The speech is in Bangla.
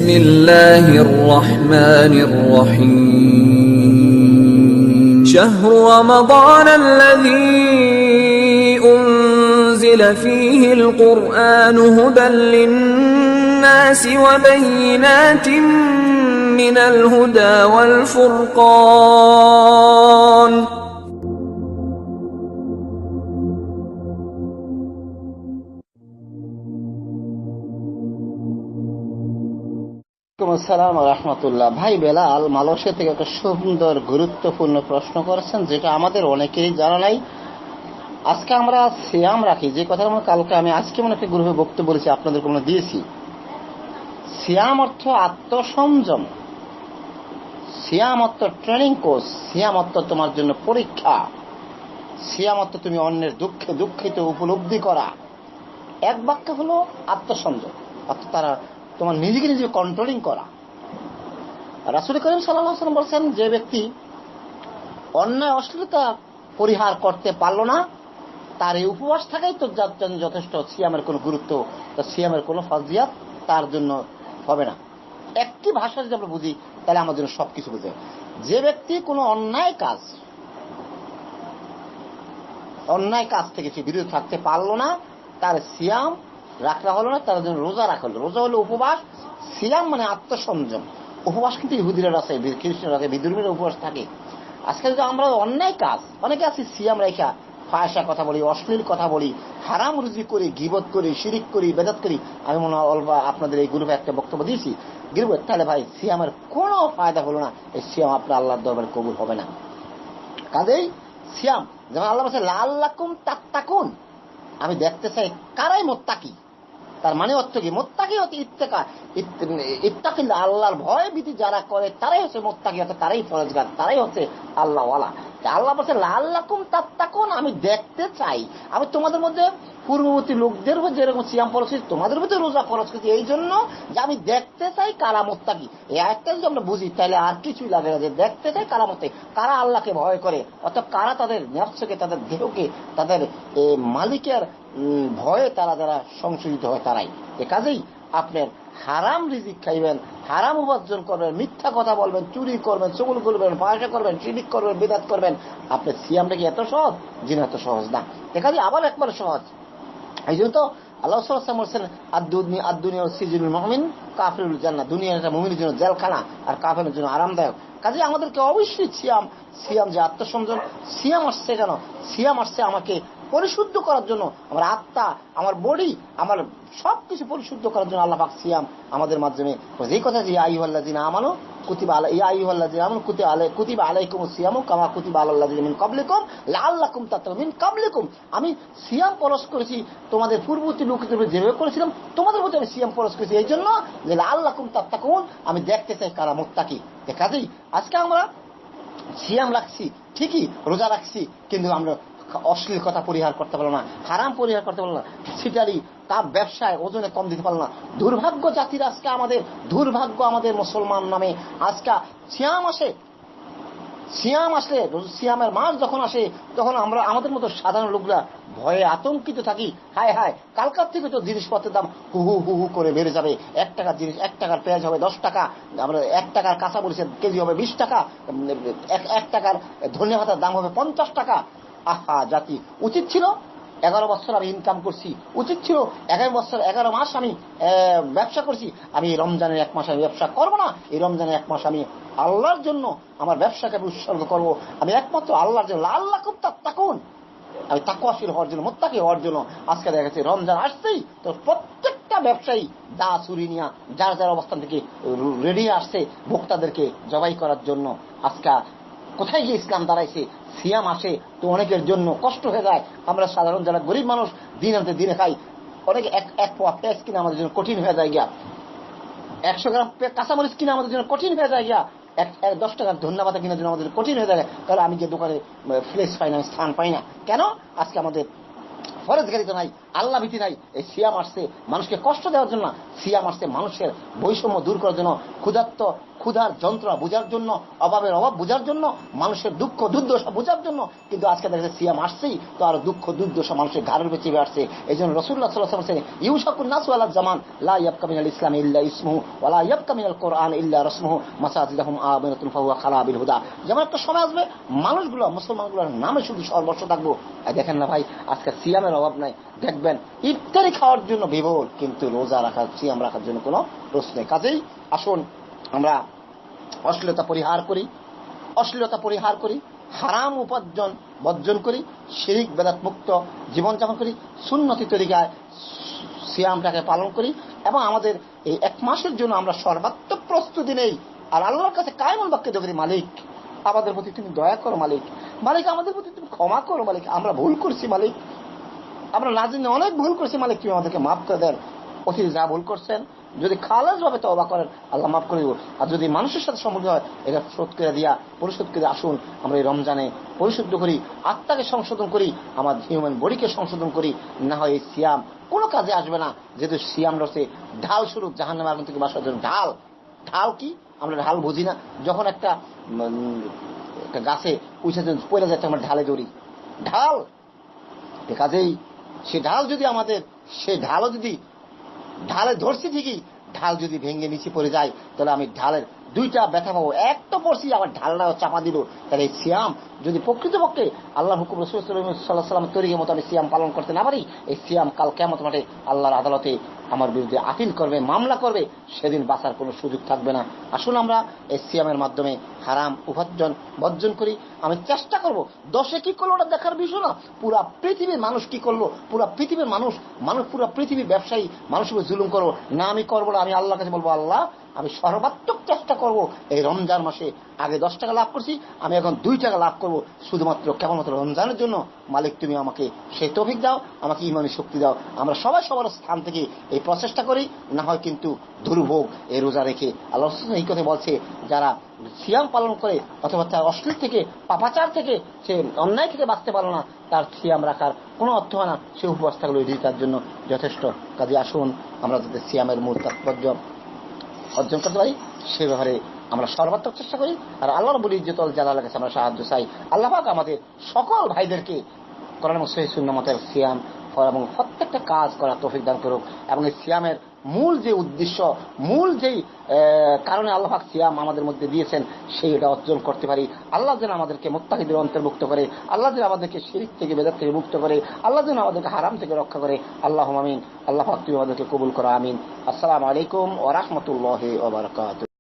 بسم الله الرحمن الرحيم شهر رمضان الذي أنزل فيه القرآن هدى للناس وبينات من الهدى والفرقان আসসালামু আলাইকুম রাহমাতুল্লাহ। ভাই বেলাল মালয়েশিয়া থেকে একটা সুন্দর গুরুত্বপূর্ণ প্রশ্ন করেছেন, যেটা আমাদের অনেকেরই জানা নাই। আজকে আমরা সিয়াম রাখি, যে কথা কালকে আমি আজকে মনে একটা গ্রুপে বক্তব্য বলেছি, আপনাদের কোনো দিয়েছি। সিয়াম অর্থ আত্মসংযম, সিয়াম অর্থ ট্রেনিং কোর্স, সিয়াম অর্থ তোমার জন্য পরীক্ষা, সিয়াম অর্থ তুমি অন্যের দুঃখে দুঃখিত উপলব্ধি করা। এক বাক্য হলো আত্মসংযম, অর্থাৎ তারা তোমার নিজেকে নিজে কন্ট্রোলিং করা। রাসূল করিম সাল্লাল্লাহু আলাইহি ওয়াসাল্লাম বলেছেন, যে ব্যক্তি অন্যায় অশ্লীলতা পরিহার করতে পারলো না, তার এই উপবাস থাকাই তো যথেষ্ট। সিয়ামের কোনো গুরুত্ব, সিয়ামের কোনো ফজিলত তার জন্য হবে না। একটি ভাষা যদি আমরা বুঝি তাহলে আমার জন্য সবকিছু বুঝে। যে ব্যক্তি কোনো অন্যায় কাজ থেকে সে বিরত থাকতে পারলো না, তার সিয়াম রাখা হলো না, তার জন্য রোজা রাখা হলো। রোজা হলো উপবাস, সিয়াম মানে আত্মসংযম। উপবাস কিন্তু ইহুদিরা আছে, খ্রিস্টানরা আছে, বিদ্রোহীরা উপবাস থাকে। আজকে যদি আমরা অন্যায় কাজ, অনেকে আছি সিয়াম রেখা ফায়সা কথা বলি, অশ্লীল কথা বলি, হারাম রুজি করি, গীবত করি, শিরিক করি, বেদাত করি। আমি মনে হয় অল্প আপনাদের এই গ্রুপে একটা বক্তব্য দিয়েছি, গিরবত। তাহলে ভাই সিয়ামের কোনো ফায়দা হলো না, এই সিয়াম আপনার আল্লাহর দরবারে কবুল হবে না। কাজেই সিয়াম, যেমন আল্লাহ বলছে লাআল্লাকুম তাত্তাকুন, আমি দেখতে চাই কারাই মুত্তাকি। তার মানে অর্থ কি? মুত্তাকি হচ্ছে ইত্তাকিল্লাহ, আল্লাহর ভয় ভীতি যারা করে তারাই হচ্ছে মুত্তাকি, অর্থাৎ তারাই ফরজগার, তারাই হচ্ছে আল্লাহ ওয়ালা। আল্লাহ বলছে লাআল্লাকুম তাত্তাকুন, আমি দেখতে চাই, আমি তোমাদের মধ্যে পূর্ববর্তী লোকদের মধ্যে যেরকম সিয়াম ফরজ করেছি, তোমাদের মধ্যে রোজা ফরজ করেছি, এই জন্য যে আমি দেখতে চাই কারা মুত্তাকি। এই আয়াতটা যদি আমরা বুঝি তাহলে আর কিছুই লাগে না, যে দেখতে চাই কারা মুত্তাকি, কারা আল্লাহকে ভয় করে, অর্থাৎ কারা তাদের নফসকে, তাদের দেহকে, তাদের মালিকের ভয়ে তারা যারা সংশোধিত হয়, তারাই। এ কাজেই আপনার হারাম রিজিক খাইবেন, হারাম উপার্জন করবেন, মিথ্যা কথা বলবেন, চুরি করবেন, চুগল করবেন, ফায়সা করবেন, শিরিক করবেন, বিদআত করবেন, আপনার সিয়ামটা কি এত সহজ? জি না, এত সহজ না। এ কাজেই আবার একবারে সহজ। এই জন্য তো আল্লাহ সাল্লাল্লাহু আলাইহি ওয়াসাল্লাম বলেছেন, আদ-দুনিয়া সিজনুল মুমিন কাফিরুল জান্নাহ, দুনিয়া এটা মুমিনের জন্য জেলখানা আর কাফিরের জন্য আরামদায়ক। কাজেই আমাদেরকে অবশ্যই সিয়াম যে আত্মসংযম, সিয়াম আসছে কেন? সিয়াম আসছে আমাকে পরিশুদ্ধ করার জন্য, আমার আত্মা, আমার বডি, আমার সবকিছু পরিশুদ্ধ করার জন্য আল্লাহ পাক সিয়াম আমাদের মাধ্যমে। এই কথা যে আইয়ুহাল্লাযিনা আমানু কুতিবা আলাইকুমুস সিয়ামু কামা কুতিবা আলাল্লাযিনা মিন ক্বাবলিকুম লাআল্লাকুম তাত্তাকুন। মিন ক্বাবলিকুম, আমি সিয়াম ফরজ করেছি তোমাদের পূর্ববর্তী লোকদের উপর যেভাবে করেছিলাম, তোমাদের প্রতি আমি সিয়াম ফরজ করেছি এই জন্য যে লাআল্লাকুম তাত্তাকুন, আমি দেখতে চাই কারা মুত্তাকি। কাজেই আজকে আমরা সিয়াম রাখছি ঠিকই, রোজা রাখছি, কিন্তু আমরা অশ্লীল কথা পরিহার করতে পারলো না, হারাম পরিহার করতে পারলো না, সিটারি কাপ ব্যবসায় ওজনে কম দিতে পারলো না। দুর্ভাগ্য জাতির আজকে, আমাদের দুর্ভাগ্য, আমাদের মুসলমান নামে আজকে সিয়াম আসলে, সিয়ামের মাস যখন আসে, তখন আমরা আমাদের মতো সাধারণ লোকরা ভয়ে আতঙ্কিত থাকি। হায় হায়, কালকার থেকে তো জিনিসপত্রের দাম হু হু হু হু করে বেড়ে যাবে। 1 টাকার জিনিস, 1 টাকার পেঁয়াজ হবে 10 টাকা, আমরা 1 টাকার কাঁচা মরিচের কেজি হবে 20 টাকা, 1 টাকার ধনিয়া পাতার দাম হবে 50 টাকা। আহা জাতি, উচিত ছিল 11 বছর আমি ইনকাম করছি, উচিত ছিল 11 মাস আমি ব্যবসা করছি, আমি রমজানের 1 মাস আমি ব্যবসা করবো না, এই রমজানের 1 মাস আমি আল্লাহর জন্য আমার ব্যবসাকে আমি উৎসর্গ করবো, আমি একমাত্র আল্লাহর জন্য, লাআল্লাকুম তাত্তাকুন, আমি তাকওয়াশীল হওয়ার জন্য, মুত্তাকি হওয়ার জন্য। আজকে দেখা গেছে রমজান আসছেই তো প্রত্যেকটা ব্যবসায়ী দা ছুরি নিয়ে যার যার অবস্থান থেকে রেডি আসছে ভোক্তাদেরকে জবাই করার জন্য। আজকে কোথায় গিয়ে ইসলাম দাঁড়াইছে? সিয়াম আসে তো অনেকের জন্য কষ্ট হয়ে যায়। আমরা সাধারণ যারা গরিব মানুষ, দিন আনতে দিনে খাই, অনেকে এক পোয়া পেঁয়াজ কিনা আমাদের জন্য কঠিন হয়ে যায় গিয়া, 100 গ্রাম কাঁচামরিচ কিনা আমাদের জন্য কঠিন হয়ে যায় গিয়া, 10 টাকার ধনিয়া পাতা কিনার জন্য আমাদের কঠিন হয়ে যায়। তাহলে আমি যে দোকানে ফ্লেক্স পাই না, স্থান পাই না কেন? আজকে আমাদের ফরজগারিতা নাই, আল্লাহ ভীতি নাই। এই সিয়াম আসছে মানুষকে কষ্ট দেওয়ার জন্য, সিয়াম আসছে মানুষের বৈষম্য দূর করার জন্য, ক্ষুধার যন্ত্রণা বোঝার জন্য, অভাবের অভাব বোঝার জন্য, মানুষের দুঃখ দুর্দশা বোঝার জন্য। কিন্তু আজকে দেখা যাচ্ছে সিয়াম আসছেই তো আর দুঃখ দুর্দশা মানুষের ঘাড়ের উপর চেপে আসছে। এই জন্য রাসূলুল্লাহ সাল্লাল্লাহু আলাইহি ওয়াসাল্লাম বলেছেন, ইউশাকুন নাসু আলা জামান লা ইয়াবকা মিনাল ইসলামি ইল্লা ইসমুহু ওয়া লা ইয়াবকা মিনাল কুরআন ইল্লা রাসমুহু মাসাজিদুহুম আমিনাতুন ফাহুয়া খালাবিল হুদা। যেমন একটা সময় আসবে মানুষগুলো, মুসলমানগুলোর নামে শুধু সর্বস্ব থাকবো। দেখেন না ভাই, আজকে সিয়ামের অভাব নাই, দেখবেন ইফতারি খাওয়ার জন্য বিভোর, কিন্তু রোজা রাখার, সিয়াম রাখার জন্য কোনো প্রশ্ন নেই। কাজেই আসুন আমরা অশ্লীলতা পরিহার করি, হারাম উপার্জন বর্জন করি, শিরিক বেদাত মুক্ত জীবনযাপন করি, সুন্নতি তরিকায় সিয়ামটাকে পালন করি, এবং আমাদের এই এক মাসের জন্য আমরা সর্বাত্মক প্রস্তুতি নেই। আর আল্লাহর কাছে কায়মুল বাক্যে করি, মালিক আমাদের প্রতি তুমি দয়া করো, মালিক আমাদের প্রতি তুমি ক্ষমা করো, মালিক আমরা ভুল করছি, মালিক আমরা না জেনে অনেক ভুল করছি, মালিক তুমি আমাদেরকে মাফ করে দেন। অতীতে যা ভুল করছেন যদি খালাস ভাবে তওবা করেন, আল্লাহ মাফ করে দেব। আর যদি মানুষের সাথে সম্পর্ক হয়, এটা পরিশোধ করে আসুন আমরা এই রমজানে পরিশুদ্ধ করি, আত্মাকে সংশোধন করি, আমার হিউম্যান বডিকে সংশোধন করি। না হয় এই সিয়াম কোনো কাজে আসবে না, যেহেতু সিয়াম রয়েছে ঢাল স্বরূপ জাহান্নামের আগুন থেকে বাঁচার জন্য। ঢাল কি আমরা ঢাল বুঝি না? যখন একটা গাছে উঠে পড়ে যাচ্ছে আমরা ঢালে দৌড়ি, ঢাল। কাজেই সে ঢাল যদি ঢালে ধরছি ঠিকই, ঢাল যদি ভেঙে নিচে পড়ে যায়, তাহলে আমি ঢালের দুইটা ব্যথা পাবো। এক তো পড়ছি, আবার ঢালটাও চাপা দিল। তাহলে এই সিয়াম যদি প্রকৃতপক্ষে আল্লাহর হুকুম রাসূল সাল্লাল্লাহু আলাইহি ওয়াসাল্লামের তরিকা মতো আমি সিয়াম পালন করতে না পারি, এই সিয়াম কাল কিয়ামত মাঠে আল্লাহর আদালতে আমার বিরুদ্ধে আপিল করবে, মামলা করবে, সেদিন বাঁচার কোনো সুযোগ থাকবে না। আসুন আমরা এই সিয়ামের মাধ্যমে হারাম উপার্জন বর্জন করি। আমি চেষ্টা করব, দশে কি করলো ওটা দেখার বিষয় না, পুরা পৃথিবীর মানুষ কি করলো, পুরা পৃথিবীর মানুষ পুরা পৃথিবীর ব্যবসায়ী মানুষের উপর জুলুম করবো না, আমি করবো না। আমি আল্লাহর কাছে বলবো, আল্লাহ আমি সর্বাত্মক চেষ্টা করব এই রমজান মাসে, আগে 10 টাকা লাভ করছি, আমি এখন 2 টাকা লাভ করব, শুধুমাত্র কেবলমাত্র রমজানের জন্য। মালিক তুমি আমাকে সেই তৌফিক দাও, আমাকে ঈমানী শক্তি দাও। আমরা সবাই সবার স্থান থেকে এই প্রচেষ্টা করি, না হয় কিন্তু দুর্ভোগ এই রোজা রেখে। আল্লাহ এই কথা বলছে, যারা সিয়াম পালন করে অথবা তার অশ্লীল থেকে, পাপাচার থেকে, সে অন্যায় থেকে বাঁচতে পারলো না, তার সিয়াম রাখার কোনো অর্থ হয় না, সে উপবাস থাকলো, এটি তার জন্য যথেষ্ট। কাজে আসুন আমরা যাতে সিয়ামের মূল তাৎপর্য অর্জন করতে পারি সে ব্যাপারে আমরা সর্বাত্মক চেষ্টা করি। আর আল্লাহ রাব্বুল ইজ্জতুল জালালের কাছে আমরা সাহায্য চাই। আল্লাহ পাক আমাদের সকল ভাইদেরকে কোরআন এবং সহিহ সুন্নাহ মতে সিয়াম এবং প্রত্যেকটা কাজ করার তৌফিক দান করুক, এবং এই সিয়ামের মূল যে উদ্দেশ্য, মূল যেই কারণে আল্লাহ পাক সিয়াম আমাদের মধ্যে দিয়েছেন, সেইটা অর্জন করতে পারি। আল্লাহ যেন আমাদেরকে মুত্তাকিদের অন্তর্ভুক্ত করে, আল্লাহ যেন আমাদেরকে শিরক থেকে, বেদাত থেকে মুক্ত করে, আল্লাহ যেন আমাদেরকে হারাম থেকে রক্ষা করে। আল্লাহুম্মা আমিন। আল্লাহ পাক তুমি আমাদেরকে কবুল করো, আমিন। আসসালামু আলাইকুম ওয়া রাহমাতুল্লাহি ওয়া বারাকাতুহু।